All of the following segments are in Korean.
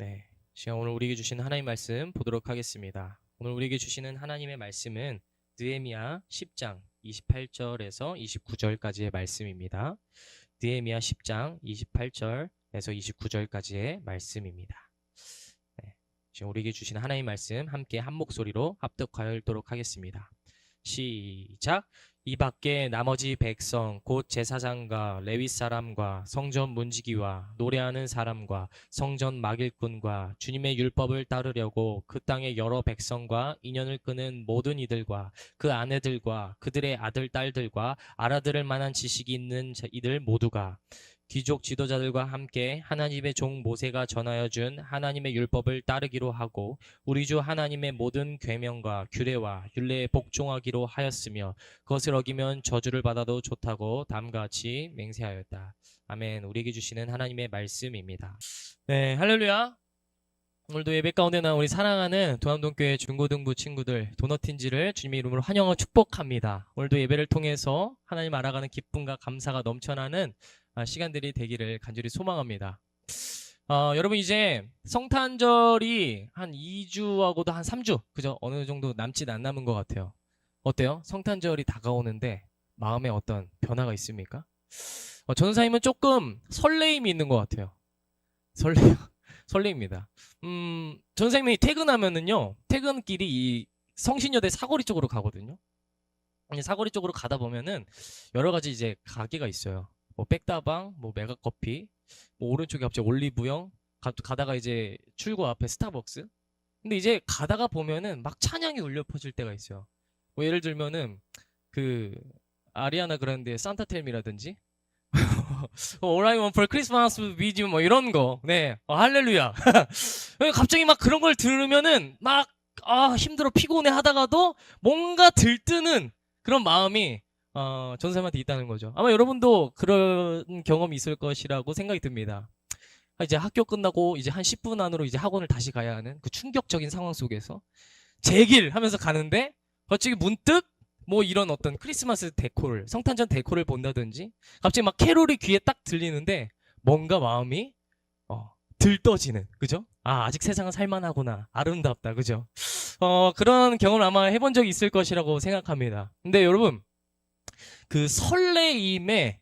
네, 시간 오늘 우리에게 주신 하나님 말씀 보도록 하겠습니다. 오늘 우리에게 주시는 하나님의 말씀은 느헤미야 10장 28절에서 29절까지의 말씀입니다. 느헤미야 10장 28절에서 29절까지의 말씀입니다. 네, 지금 우리에게 주신 하나님 말씀 함께 한 목소리로 합독하여 읽도록 하겠습니다. 시작. 이 밖에 나머지 백성 곧 제사장과 레위 사람과 성전 문지기와 노래하는 사람과 성전 막일꾼과 주님의 율법을 따르려고 그 땅의 여러 백성과 인연을 끄는 모든 이들과 그 아내들과 그들의 아들 딸들과 알아들을 만한 지식이 있는 이들 모두가 귀족 지도자들과 함께 하나님의 종 모세가 전하여 준 하나님의 율법을 따르기로 하고 우리 주 하나님의 모든 계명과 규례와 율례에 복종하기로 하였으며 그것을 어기면 저주를 받아도 좋다고 다음과 같이 맹세하였다. 아멘. 우리에게 주시는 하나님의 말씀입니다. 네, 할렐루야. 오늘도 예배 가운데 나온 우리 사랑하는 도남동교회 중고등부 친구들 도너틴지를 주님의 이름으로 환영하고 축복합니다. 오늘도 예배를 통해서 하나님 알아가는 기쁨과 감사가 넘쳐나는 시간들이 되기를 간절히 소망합니다. 여러분 이제 성탄절이 한 2주하고도 한 3주 그죠? 어느 정도 남짓 안 남은 것 같아요. 어때요? 성탄절이 다가오는데 마음에 어떤 변화가 있습니까? 전사님은 조금 설레임이 있는 것 같아요. 설레입니다. 전사님이 퇴근하면은요, 퇴근길이 이 성신여대 사거리 쪽으로 가거든요. 사거리 쪽으로 가다 보면은 여러 가지 이제 가게가 있어요. 뭐 백다방, 뭐 메가커피, 뭐 오른쪽에 갑자기 올리브영, 가다가 이제 출구 앞에 스타벅스. 근데 이제 가다가 보면은 막 찬양이 울려 퍼질 때가 있어요. 뭐 예를 들면은 그 아리아나 그란데의 산타텔미라든지 All I want for Christmas with you 뭐 이런 거. 네. 할렐루야. 갑자기 막 그런 걸 들으면은 막 힘들어 피곤해 하다가도 뭔가 들뜨는 그런 마음이 전사님한테 있다는 거죠. 아마 여러분도 그런 경험이 있을 것이라고 생각이 듭니다. 이제 학교 끝나고 이제 한 10분 안으로 이제 학원을 다시 가야 하는 그 충격적인 상황 속에서 제 길 하면서 가는데 갑자기 문득 뭐 이런 어떤 크리스마스 데코를 성탄절 데코를 본다든지 갑자기 막 캐롤이 귀에 딱 들리는데 뭔가 마음이 들떠지는 그죠? 아직 세상은 살만하구나 아름답다 그죠? 그런 경험을 아마 해본 적이 있을 것이라고 생각합니다. 근데 여러분 그 설레임의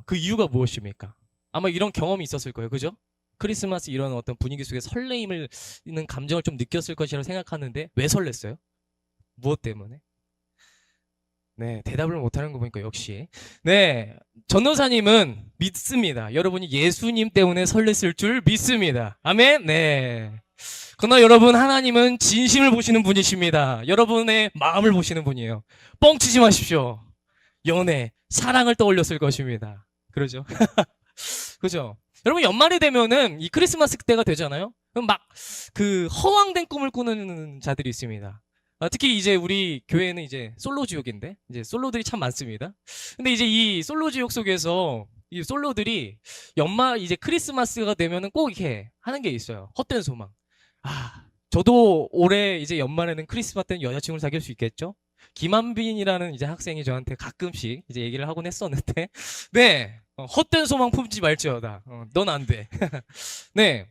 그 이유가 무엇입니까? 아마 이런 경험이 있었을 거예요 그죠? 크리스마스 이런 어떤 분위기 속에 설레임을 있는 감정을 좀 느꼈을 것이라고 생각하는데 왜 설렜어요? 무엇 때문에? 네, 대답을 못하는 거 보니까 역시. 네, 전도사님은 믿습니다. 여러분이 예수님 때문에 설렜을 줄 믿습니다. 아멘? 네. 그러나 여러분, 하나님은 진심을 보시는 분이십니다. 여러분의 마음을 보시는 분이에요. 뻥치지 마십시오. 연애, 사랑을 떠올렸을 것입니다. 그러죠? 그죠? 여러분, 연말이 되면은 이 크리스마스 때가 되잖아요? 그럼 막 그 허황된 꿈을 꾸는 자들이 있습니다. 특히 이제 우리 교회는 이제 솔로 지옥인데 이제 솔로들이 참 많습니다. 근데 이제 이 솔로 지옥 속에서 이 솔로들이 연말 이제 크리스마스가 되면은 꼭 이렇게 하는 게 있어요. 헛된 소망. 저도 올해 이제 연말에는 크리스마스 때는 여자친구를 사귈 수 있겠죠? 김한빈이라는 이제 학생이 저한테 가끔씩 이제 얘기를 하곤 했었는데, 네, 헛된 소망 품지 말지어다. 넌 안 돼. 네,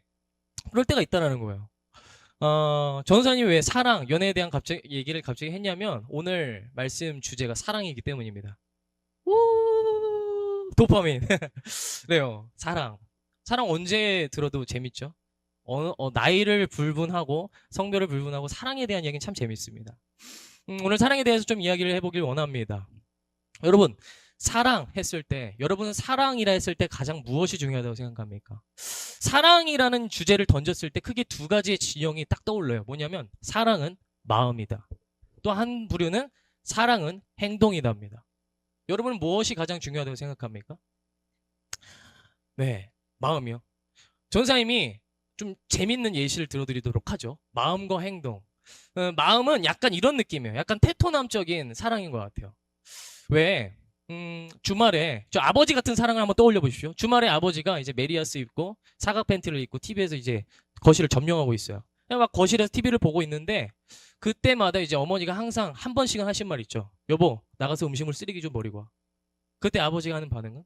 그럴 때가 있다라는 거예요. 전사님이 왜 사랑, 연애에 대한 얘기를 갑자기 했냐면 오늘 말씀 주제가 사랑이기 때문입니다. 우 도파민. 네요. 사랑. 사랑 언제 들어도 재밌죠? 나이를 불문하고 성별을 불문하고 사랑에 대한 이야기는 참 재밌습니다. 오늘 사랑에 대해서 좀 이야기를 해보길 원합니다. 여러분, 사랑했을 때, 여러분은 사랑이라 했을 때 가장 무엇이 중요하다고 생각합니까? 사랑이라는 주제를 던졌을 때 크게 두 가지의 진영이 딱 떠올라요. 뭐냐면 사랑은 마음이다. 또 한 부류는 사랑은 행동이답니다. 여러분은 무엇이 가장 중요하다고 생각합니까? 네, 마음이요. 전사님이 좀 재밌는 예시를 들어드리도록 하죠. 마음과 행동. 마음은 약간 이런 느낌이에요. 약간 테토남적인 사랑인 것 같아요. 왜? 주말에 저 아버지 같은 사랑을 한번 떠올려 보십시오. 주말에 아버지가 이제 메리아스 입고 사각 팬티를 입고 TV에서 이제 거실을 점령하고 있어요. 막 거실에서 TV를 보고 있는데 그때마다 이제 어머니가 항상 한 번씩은 하신 말 있죠. 여보, 나가서 음식물 쓰레기 좀 버리고 와. 그때 아버지가 하는 반응은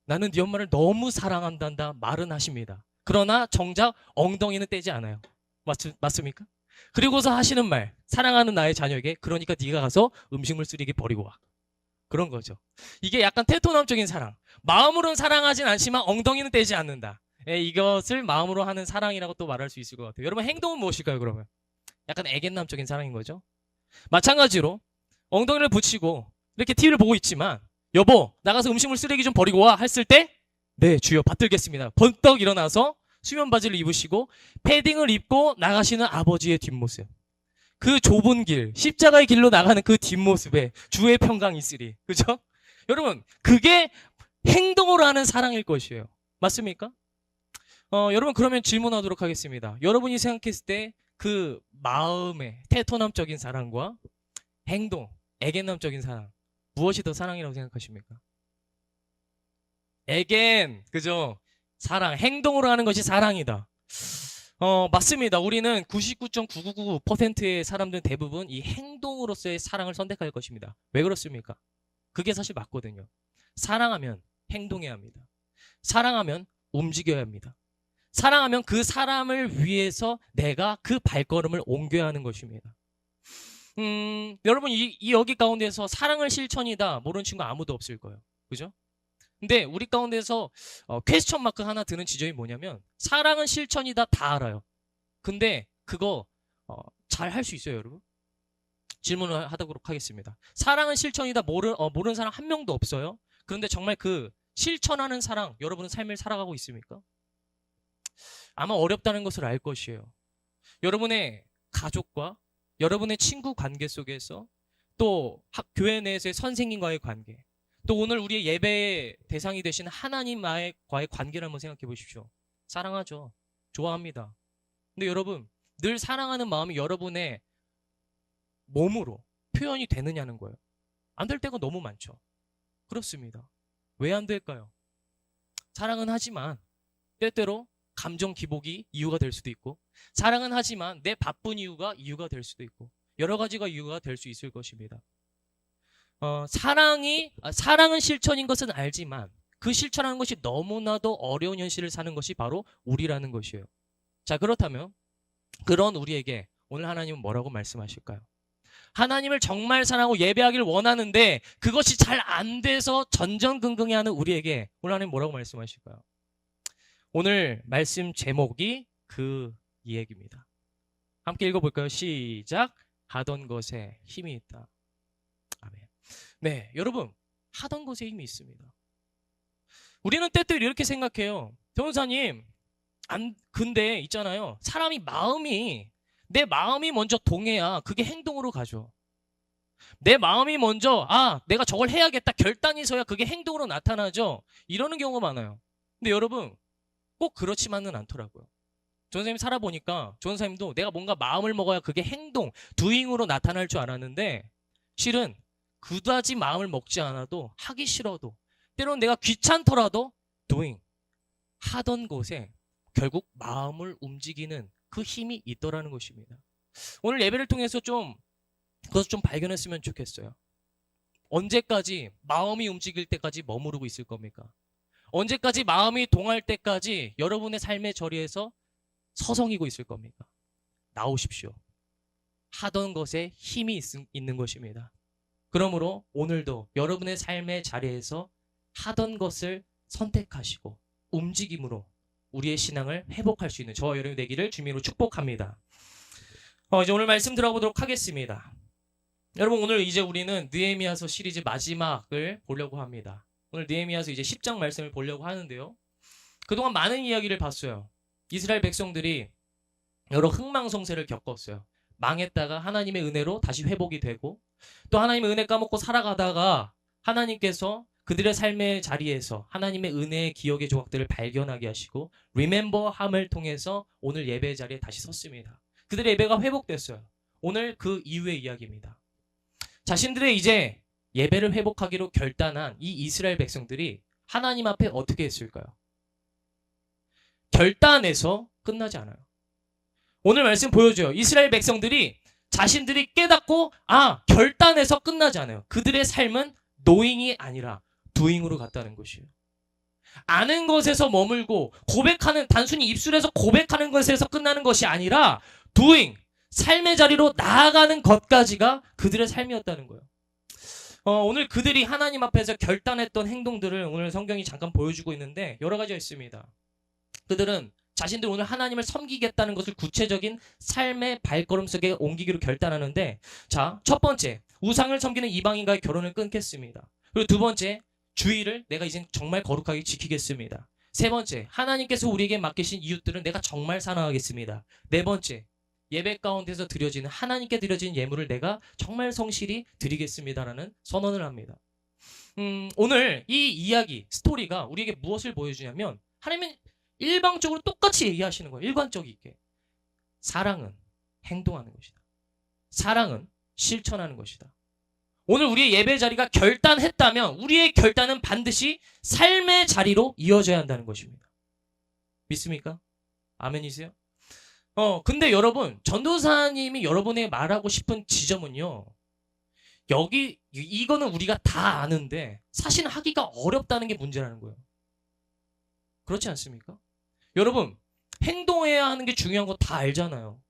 나는 네 엄마를 너무 사랑한단다 말은 하십니다. 그러나 정작 엉덩이는 떼지 않아요. 맞습니까? 그리고서 하시는 말, 사랑하는 나의 자녀에게 그러니까 네가 가서 음식물 쓰레기 버리고 와. 그런 거죠. 이게 약간 테토남적인 사랑. 마음으로는 사랑하진 않지만 엉덩이는 떼지 않는다. 예, 이것을 마음으로 하는 사랑이라고 또 말할 수 있을 것 같아요. 여러분 행동은 무엇일까요, 그러면? 약간 애견남적인 사랑인 거죠. 마찬가지로 엉덩이를 붙이고 이렇게 TV를 보고 있지만 여보 나가서 음식물 쓰레기 좀 버리고 와 했을 때 네 주여 받들겠습니다. 번떡 일어나서 수면 바지를 입으시고 패딩을 입고 나가시는 아버지의 뒷모습. 그 좁은 길, 십자가의 길로 나가는 그 뒷모습에 주의 평강이 있으리. 그죠? 여러분, 그게 행동으로 하는 사랑일 것이에요. 맞습니까? 여러분, 그러면 질문하도록 하겠습니다. 여러분이 생각했을 때 그 마음의 테토남적인 사랑과 행동, 애견남적인 사랑, 무엇이 더 사랑이라고 생각하십니까? 애견, 그죠? 사랑, 행동으로 하는 것이 사랑이다. 맞습니다. 우리는 99.9999%의 사람들은 대부분 이 행동으로서의 사랑을 선택할 것입니다. 왜 그렇습니까? 그게 사실 맞거든요. 사랑하면 행동해야 합니다. 사랑하면 움직여야 합니다. 사랑하면 그 사람을 위해서 내가 그 발걸음을 옮겨야 하는 것입니다. 여러분 이 여기 가운데서 사랑을 실천이다 모르는 친구 아무도 없을 거예요. 그죠? 근데 우리 가운데서 퀘스천 마크 하나 드는 지점이 뭐냐면 사랑은 실천이다 다 알아요. 근데 그거 잘 할 수 있어요, 여러분? 질문을 하도록 하겠습니다. 사랑은 실천이다 모르는 사람 한 명도 없어요. 그런데 정말 그 실천하는 사랑 여러분은 삶을 살아가고 있습니까? 아마 어렵다는 것을 알 것이에요. 여러분의 가족과 여러분의 친구 관계 속에서 또 교회 내에서의 선생님과의 관계 또 오늘 우리의 예배의 대상이 되신 하나님과의 관계를 한번 생각해 보십시오. 사랑하죠. 좋아합니다. 근데 여러분 늘 사랑하는 마음이 여러분의 몸으로 표현이 되느냐는 거예요. 안 될 때가 너무 많죠. 그렇습니다. 왜 안 될까요? 사랑은 하지만 때때로 감정 기복이 이유가 될 수도 있고 사랑은 하지만 내 바쁜 이유가 될 수도 있고 여러 가지가 이유가 될 수 있을 것입니다. 사랑은 실천인 것은 알지만 그 실천하는 것이 너무나도 어려운 현실을 사는 것이 바로 우리라는 것이에요. 자, 그렇다면 그런 우리에게 오늘 하나님은 뭐라고 말씀하실까요? 하나님을 정말 사랑하고 예배하기를 원하는데 그것이 잘 안 돼서 전전긍긍해하는 우리에게 오늘 하나님 뭐라고 말씀하실까요? 오늘 말씀 제목이 그 이야기입니다. 함께 읽어볼까요? 시작. 하던 것에 힘이 있다. 아멘. 네, 여러분 하던 것에 힘이 있습니다. 우리는 때때로 이렇게 생각해요. 변호사님, 근데 있잖아요. 사람이 내 마음이 먼저 동해야 그게 행동으로 가죠. 내 마음이 먼저 내가 저걸 해야겠다 결단이 서야 그게 행동으로 나타나죠. 이러는 경우가 많아요. 근데 여러분 꼭 그렇지만은 않더라고요. 전선생님 살아보니까 전선생님도 내가 뭔가 마음을 먹어야 그게 행동, doing으로 나타날 줄 알았는데 실은 그다지 마음을 먹지 않아도 하기 싫어도 때로는 내가 귀찮더라도 doing, 하던 곳에 결국 마음을 움직이는 그 힘이 있더라는 것입니다. 오늘 예배를 통해서 그것을 좀 발견했으면 좋겠어요. 언제까지 마음이 움직일 때까지 머무르고 있을 겁니까? 언제까지 마음이 동할 때까지 여러분의 삶의 자리에서 서성이고 있을 겁니까? 나오십시오. 하던 것에 힘이 있는 것입니다. 그러므로 오늘도 여러분의 삶의 자리에서 하던 것을 선택하시고 움직임으로 우리의 신앙을 회복할 수 있는 저와 여러분이 되기를 주님으로 축복합니다. 이제 오늘 말씀 들어보도록 하겠습니다. 여러분 오늘 이제 우리는 느헤미야서 시리즈 마지막을 보려고 합니다. 오늘 느헤미야서 이제 10장 말씀을 보려고 하는데요. 그동안 많은 이야기를 봤어요. 이스라엘 백성들이 여러 흥망성쇠를 겪었어요. 망했다가 하나님의 은혜로 다시 회복이 되고 또 하나님의 은혜 까먹고 살아가다가 하나님께서 그들의 삶의 자리에서 하나님의 은혜의 기억의 조각들을 발견하게 하시고 리멤버함을 통해서 오늘 예배 자리에 다시 섰습니다. 그들의 예배가 회복됐어요. 오늘 그 이후의 이야기입니다. 자신들의 이제 예배를 회복하기로 결단한 이 이스라엘 백성들이 하나님 앞에 어떻게 했을까요? 결단해서 끝나지 않아요. 오늘 말씀 보여줘요. 이스라엘 백성들이 자신들이 깨닫고 결단해서 끝나지 않아요. 그들의 삶은 노잉이 아니라 두잉으로 갔다는 것이에요. 아는 것에서 머물고 고백하는 단순히 입술에서 고백하는 것에서 끝나는 것이 아니라 doing 삶의 자리로 나아가는 것까지가 그들의 삶이었다는 거예요. 오늘 그들이 하나님 앞에서 결단했던 행동들을 오늘 성경이 잠깐 보여주고 있는데 여러 가지가 있습니다. 그들은 자신들 오늘 하나님을 섬기겠다는 것을 구체적인 삶의 발걸음 속에 옮기기로 결단하는데, 자, 첫 번째, 우상을 섬기는 이방인과의 결혼을 끊겠습니다. 그리고 두 번째, 주의를 내가 이젠 정말 거룩하게 지키겠습니다. 세 번째, 하나님께서 우리에게 맡기신 이웃들은 내가 정말 사랑하겠습니다. 네 번째, 예배 가운데서 드려지는 하나님께 드려진 예물을 내가 정말 성실히 드리겠습니다라는 선언을 합니다. 오늘 이 이야기, 스토리가 우리에게 무엇을 보여주냐면 하나님은 일방적으로 똑같이 얘기하시는 거예요. 일관적이게. 사랑은 행동하는 것이다. 사랑은 실천하는 것이다. 오늘 우리의 예배 자리가 결단했다면 우리의 결단은 반드시 삶의 자리로 이어져야 한다는 것입니다. 믿습니까? 아멘이세요? 근데 여러분, 전도사님이 여러분에게 말하고 싶은 지점은요, 이거는 우리가 다 아는데 사실 하기가 어렵다는 게 문제라는 거예요. 그렇지 않습니까? 여러분, 행동해야 하는 게 중요한 거 다 알잖아요.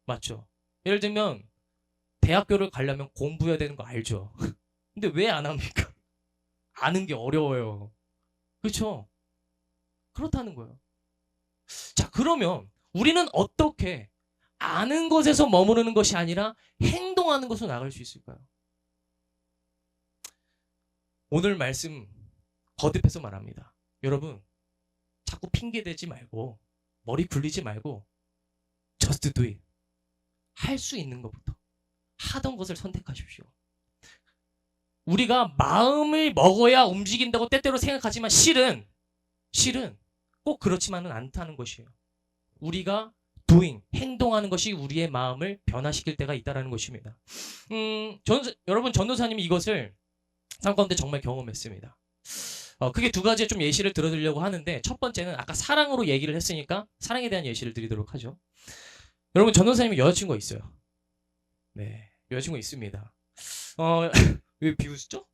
맞죠? 예를 들면 대학교를 가려면 공부해야 되는 거 알죠? 근데 왜 안 합니까? 아는 게 어려워요. 그렇죠? 그렇다는 거예요. 자, 그러면 우리는 어떻게 아는 것에서 머무르는 것이 아니라 행동하는 것으로 나갈 수 있을까요? 오늘 말씀 거듭해서 말합니다. 여러분, 자꾸 핑계대지 말고 머리 굴리지 말고 just do it. 할 수 있는 것부터 하던 것을 선택하십시오. 우리가 마음을 먹어야 움직인다고 때때로 생각하지만 실은 꼭 그렇지만은 않다는 것이에요. 우리가 doing, 행동하는 것이 우리의 마음을 변화시킬 때가 있다는 것입니다. 여러분, 전도사님이 이것을 삶 가운데 정말 경험했습니다. 크게 두 가지의 좀 예시를 들어드리려고 하는데, 첫 번째는 아까 사랑으로 얘기를 했으니까 사랑에 대한 예시를 드리도록 하죠. 여러분, 전도사님이 여자친구가 있어요. 네, 여자친구 있습니다. 왜 비웃죠?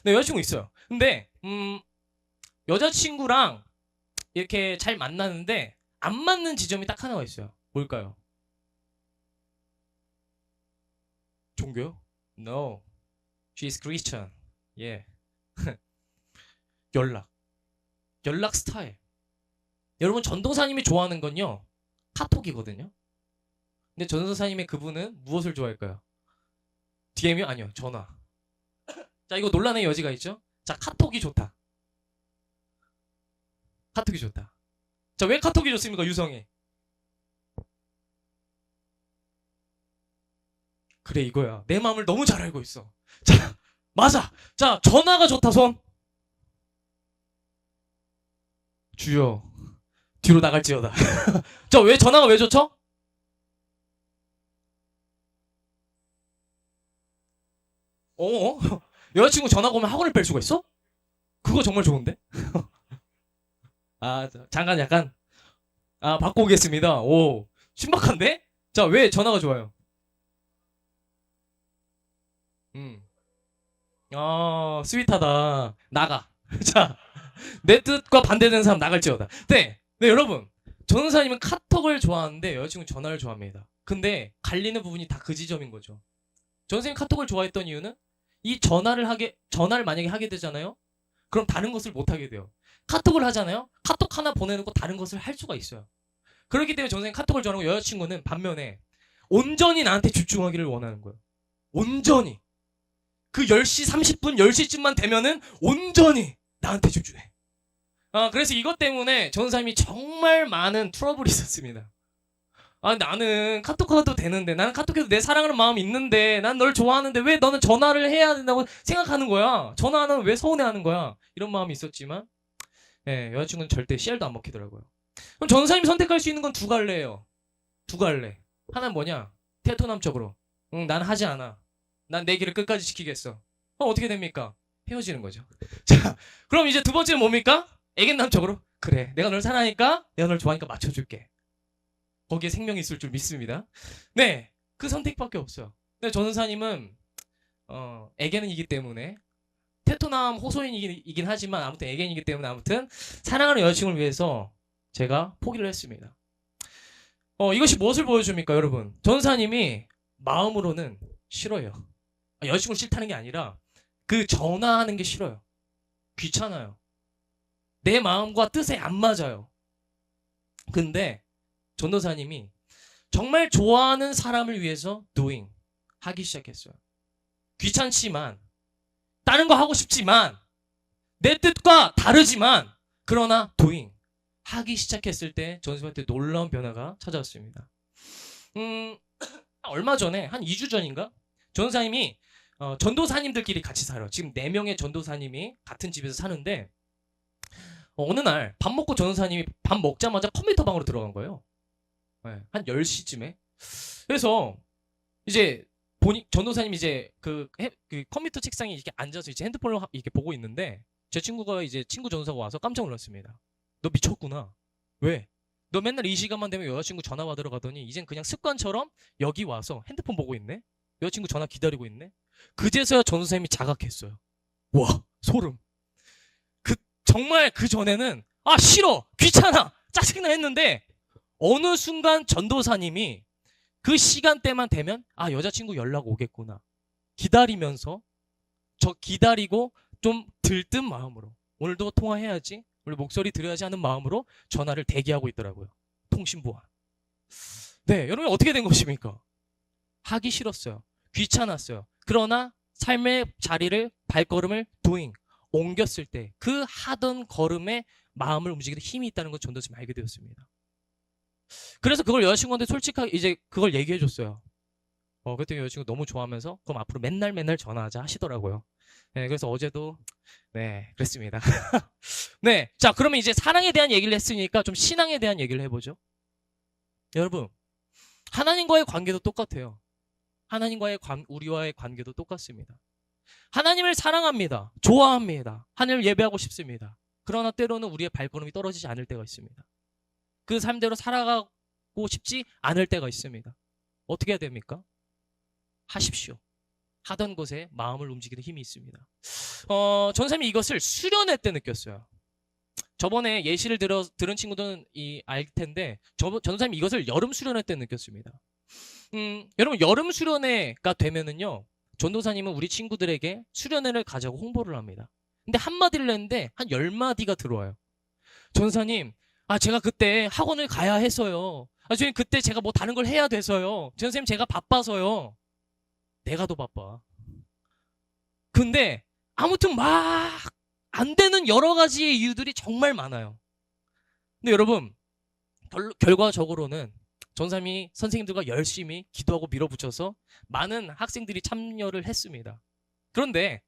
네, 여자친구 있어요. 근데 여자친구랑 이렇게 잘 만나는데 안 맞는 지점이 딱 하나가 있어요. 뭘까요? 종교요? No. She's Christian. 예. 연락 스타일. 여러분, 전도사님이 좋아하는 건요, 카톡이거든요. 근데 전도사님의 그분은 무엇을 좋아할까요? DM이요? 아니요, 전화. 자, 이거 논란의 여지가 있죠? 자, 카톡이 좋다. 카톡이 좋다. 자, 왜 카톡이 좋습니까, 유성이? 그래, 이거야. 내 마음을 너무 잘 알고 있어. 자, 맞아. 자, 전화가 좋다, 손. 주여, 뒤로 나갈지어다. 자, 왜 전화가 왜 좋죠? 여자친구 전화가 오면 학원을 뺄 수가 있어? 그거 정말 좋은데? 잠깐 약간 바꿔 오겠습니다. 오, 신박한데? 자, 왜 전화가 좋아요? 음. 스윗하다. 나가. 자, 내 뜻과 반대되는 사람 나갈지어다. 네, 여러분. 전도사님은 카톡을 좋아하는데 여자친구는 전화를 좋아합니다. 근데 갈리는 부분이 다 그 지점인 거죠. 전도사님 카톡을 좋아했던 이유는 이 전화를 만약에 하게 되잖아요. 그럼 다른 것을 못 하게 돼요. 카톡을 하잖아요. 카톡 하나 보내놓고 다른 것을 할 수가 있어요. 그렇기 때문에 전도사님 카톡을 좋아하고 여자친구는 반면에 온전히 나한테 집중하기를 원하는 거예요. 온전히. 그 10시 30분, 10시쯤만 되면은 온전히 나한테 집중해. 그래서 이것 때문에 전도사님이 정말 많은 트러블이 있었습니다. 나는 카톡해도 되는데, 나는 카톡해도 내 사랑하는 마음이 있는데, 난 널 좋아하는데 왜 너는 전화를 해야 된다고 생각하는 거야? 전화는 왜 서운해하는 거야? 이런 마음이 있었지만, 여자친구는 절대 씨알도 안 먹히더라고요. 그럼 전도사님이 선택할 수 있는 건 두 갈래예요. 두 갈래. 하나는 뭐냐? 테토남적으로. 난 하지 않아. 난 내 길을 끝까지 지키겠어. 그럼 어떻게 됩니까? 헤어지는 거죠. 자, 그럼 이제 두 번째는 뭡니까? 애견남적으로. 그래, 내가 널 사랑하니까, 내가 널 좋아하니까 맞춰줄게. 거기에 생명이 있을 줄 믿습니다. 네, 그 선택밖에 없어요. 근데 전도사님은 애견은이기 때문에 테토남 호소인이긴 하지만 아무튼 애견이기 때문에 아무튼 사랑하는 여자친구를 위해서 제가 포기를 했습니다. 이것이 무엇을 보여줍니까, 여러분? 전사님이 마음으로는 싫어요. 여자친구 싫다는 게 아니라 그 전화하는 게 싫어요. 귀찮아요. 내 마음과 뜻에 안 맞아요. 근데 전도사님이 정말 좋아하는 사람을 위해서 doing 하기 시작했어요. 귀찮지만 다른 거 하고 싶지만 내 뜻과 다르지만 그러나 doing 하기 시작했을 때 전도사님한테 놀라운 변화가 찾아왔습니다. 얼마 전에 한 2주 전인가 전도사님이 전도사님들끼리 같이 살아요. 지금 4명의 전도사님이 같은 집에서 사는데 어느 날 밥 먹고 전도사님이 밥 먹자마자 컴퓨터 방으로 들어간 거예요. 네, 한 10시쯤에. 그래서 이제 전도사님이 이제 그 컴퓨터 책상에 이렇게 앉아서 이제 핸드폰을 이렇게 보고 있는데 제 친구가 이제 친구 전도사가 와서 깜짝 놀랐습니다. 너 미쳤구나. 왜? 너 맨날 이 시간만 되면 여자친구 전화 받으러 가더니 이젠 그냥 습관처럼 여기 와서 핸드폰 보고 있네? 여자친구 전화 기다리고 있네? 그제서야 전도사님이 자각했어요. 와, 소름. 정말 그 전에는 싫어, 귀찮아, 짜증나 했는데 어느 순간 전도사님이 그 시간대만 되면 여자친구 연락 오겠구나 기다리면서 기다리고 좀 들뜬 마음으로 오늘도 통화해야지, 오늘 목소리 들어야지 하는 마음으로 전화를 대기하고 있더라고요. 통신보안. 네, 여러분 어떻게 된 것입니까? 하기 싫었어요. 귀찮았어요. 그러나 삶의 자리를 발걸음을 doing 옮겼을 때 그 하던 걸음에 마음을 움직이는 힘이 있다는 걸 전도사님이 알게 되었습니다. 그래서 그걸 여자친구한테 솔직하게 이제 그걸 얘기해 줬어요. 그랬더니 여자친구 너무 좋아하면서 그럼 앞으로 맨날 전화하자 하시더라고요. 네, 그래서 어제도 네, 그랬습니다. 네, 자 그러면 이제 사랑에 대한 얘기를 했으니까 좀 신앙에 대한 얘기를 해보죠. 여러분, 하나님과의 관계도 똑같아요. 하나님과의 우리와의 관계도 똑같습니다. 하나님을 사랑합니다. 좋아합니다. 하나님을 예배하고 싶습니다. 그러나 때로는 우리의 발걸음이 떨어지지 않을 때가 있습니다. 그 삶대로 살아가고 싶지 않을 때가 있습니다. 어떻게 해야 됩니까? 하십시오. 하던 것에 마음을 움직이는 힘이 있습니다. 전사님이 이것을 수련회 때 느꼈어요. 저번에 예시를 들은 친구들은 알 텐데 전사님이 이것을 여름 수련회 때 느꼈습니다. 여러분 여름 수련회가 되면은요, 전도사님은 우리 친구들에게 수련회를 가자고 홍보를 합니다. 근데 한마디를 했는데 한 10마디가 들어와요. 전도사님, 제가 그때 학원을 가야 해서요. 선생님 그때 제가 뭐 다른 걸 해야 돼서요. 전도사님 제가 바빠서요. 내가 더 바빠. 근데 아무튼 막 안 되는 여러 가지의 이유들이 정말 많아요. 근데 여러분 결과적으로는 전사님이 선생님들과 열심히 기도하고 밀어붙여서 많은 학생들이 참여를 했습니다. 그런데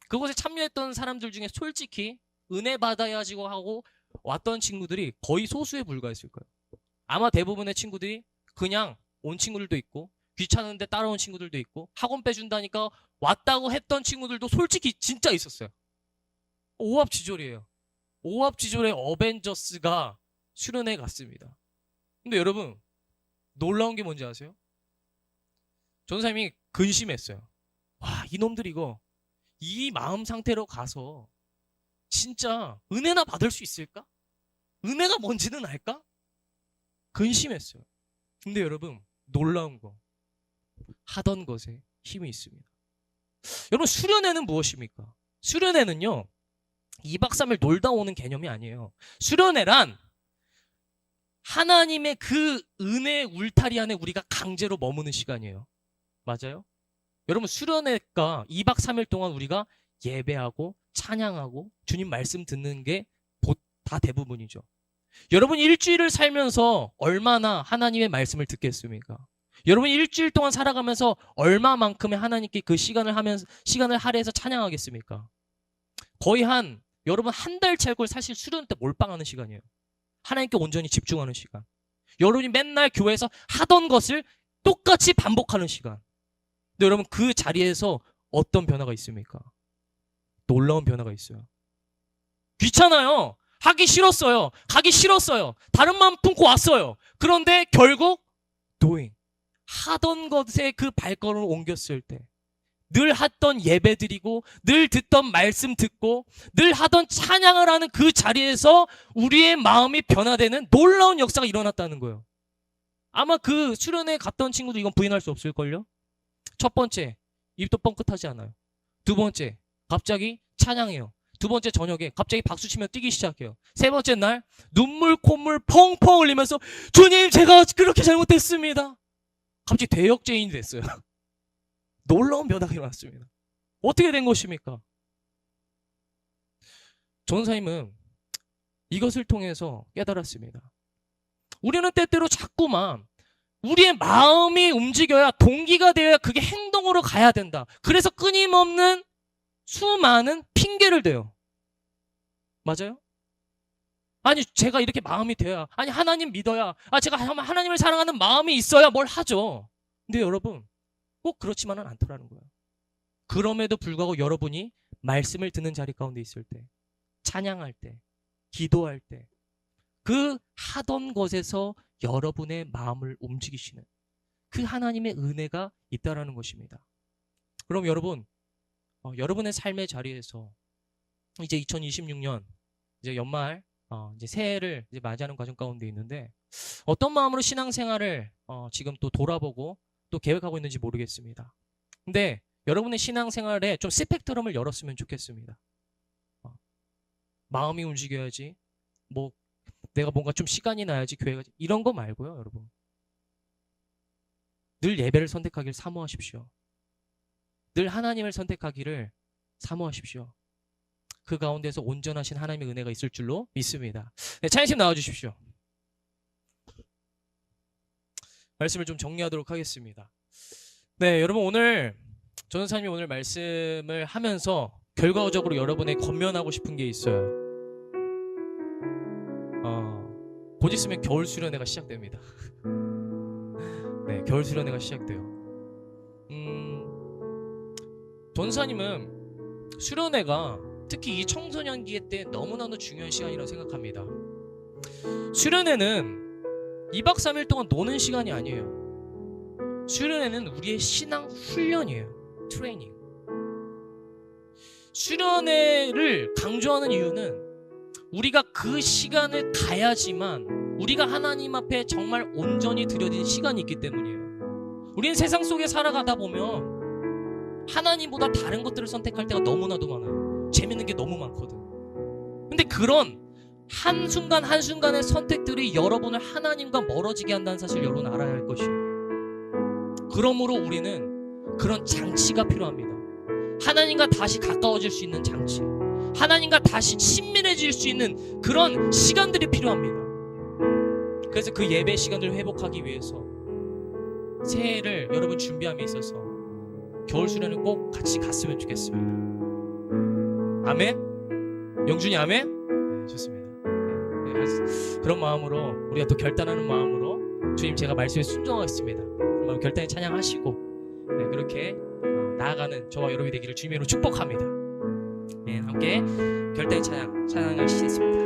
그곳에 참여했던 사람들 중에 솔직히 은혜 받아야지고 하고 왔던 친구들이 거의 소수에 불과했을 거예요. 아마 대부분의 친구들이 그냥 온 친구들도 있고 귀찮은데 따라온 친구들도 있고 학원 빼준다니까 왔다고 했던 친구들도 솔직히 진짜 있었어요. 오합지졸이에요. 오합지졸의 어벤져스가 수련회 갔습니다. 근데 여러분 놀라운 게 뭔지 아세요? 전사님이 근심했어요. 와, 이놈들 이거 이 마음 상태로 가서 진짜 은혜나 받을 수 있을까? 은혜가 뭔지는 알까? 근심했어요. 근데 여러분 놀라운 거, 하던 것에 힘이 있습니다. 여러분 수련회는 무엇입니까? 수련회는요 2박 3일 놀다 오는 개념이 아니에요. 수련회란 하나님의 그 은혜의 울타리 안에 우리가 강제로 머무는 시간이에요. 맞아요? 여러분 수련회가 2박 3일 동안 우리가 예배하고 찬양하고 주님 말씀 듣는 게 다 대부분이죠. 여러분 일주일을 살면서 얼마나 하나님의 말씀을 듣겠습니까? 여러분 일주일 동안 살아가면서 얼마만큼의 하나님께 그 시간을 할애해서 찬양하겠습니까? 거의 여러분 한 달 채굴 사실 수련 때 몰빵하는 시간이에요. 하나님께 온전히 집중하는 시간. 여러분이 맨날 교회에서 하던 것을 똑같이 반복하는 시간. 근데 여러분 그 자리에서 어떤 변화가 있습니까? 놀라운 변화가 있어요. 귀찮아요. 하기 싫었어요. 가기 싫었어요. 다른 마음 품고 왔어요. 그런데 결국 doing 하던 것에 그 발걸음을 옮겼을 때 늘 하던 예배 드리고 늘 듣던 말씀 듣고 늘 하던 찬양을 하는 그 자리에서 우리의 마음이 변화되는 놀라운 역사가 일어났다는 거예요. 아마 그 수련회 갔던 친구도 이건 부인할 수 없을걸요. 첫 번째, 입도 뻥끗하지 않아요. 두 번째, 갑자기 찬양해요. 두 번째 저녁에 갑자기 박수치며 뛰기 시작해요. 세 번째 날 눈물 콧물 펑펑 흘리면서 주님 제가 그렇게 잘못했습니다. 갑자기 대역죄인이 됐어요. 놀라운 변화가 일어났습니다. 어떻게 된 것입니까? 전사님은 이것을 통해서 깨달았습니다. 우리는 때때로 자꾸만 우리의 마음이 움직여야 동기가 되어야 그게 행동으로 가야 된다. 그래서 끊임없는 수많은 핑계를 대요. 맞아요? 아니 제가 이렇게 마음이 돼야, 아니 하나님 믿어야, 제가 하나님을 사랑하는 마음이 있어야 뭘 하죠. 근데 여러분 꼭 그렇지만은 않더라는 거예요. 그럼에도 불구하고 여러분이 말씀을 듣는 자리 가운데 있을 때, 찬양할 때, 기도할 때, 그 하던 것에서 여러분의 마음을 움직이시는 그 하나님의 은혜가 있다라는 것입니다. 그럼 여러분, 여러분의 삶의 자리에서 이제 2026년 이제 연말 이제 새해를 이제 맞이하는 과정 가운데 있는데 어떤 마음으로 신앙생활을 지금 또 돌아보고 또 계획하고 있는지 모르겠습니다. 근데 여러분의 신앙생활에 좀 스펙트럼을 열었으면 좋겠습니다. 마음이 움직여야지, 뭐 내가 뭔가 좀 시간이 나야지 교회가, 이런 거 말고요. 여러분 늘 예배를 선택하기를 사모하십시오. 늘 하나님을 선택하기를 사모하십시오. 그 가운데서 온전하신 하나님의 은혜가 있을 줄로 믿습니다. 네, 찬양팀 나와주십시오. 말씀을 좀 정리하도록 하겠습니다. 네, 여러분 오늘 전도사님이 오늘 말씀을 하면서 결과적으로 여러분에 권면하고 싶은 게 있어요. 곧 있으면 겨울 수련회가 시작됩니다. 네, 겨울 수련회가 시작돼요. 전도사님은 수련회가 특히 이 청소년기 때 너무나도 중요한 시간이라고 생각합니다. 수련회는 2박 3일 동안 노는 시간이 아니에요. 수련회는 우리의 신앙 훈련이에요. 트레이닝. 수련회를 강조하는 이유는 우리가 그 시간을 가야지만 우리가 하나님 앞에 정말 온전히 드려진 시간이 있기 때문이에요. 우리는 세상 속에 살아가다 보면 하나님보다 다른 것들을 선택할 때가 너무나도 많아요. 재밌는 게 너무 많거든. 근데 그런 한순간 한순간의 선택들이 여러분을 하나님과 멀어지게 한다는 사실 여러분 알아야 할 것이에요. 그러므로 우리는 그런 장치가 필요합니다. 하나님과 다시 가까워질 수 있는 장치, 하나님과 다시 친밀해질 수 있는 그런 시간들이 필요합니다. 그래서 그 예배 시간을 회복하기 위해서 새해를 여러분 준비함에 있어서 겨울 수련을 꼭 같이 갔으면 좋겠습니다. 아멘? 영준이 아멘? 네, 좋습니다. 네, 그런 마음으로 우리가 또 결단하는 마음으로 주님 제가 말씀에 순종하겠습니다. 그럼 결단에 찬양하시고 네, 그렇게 나아가는 저와 여러분이 되기를 주님으로 축복합니다. 네, 함께 결단의 찬양을 시작했습니다.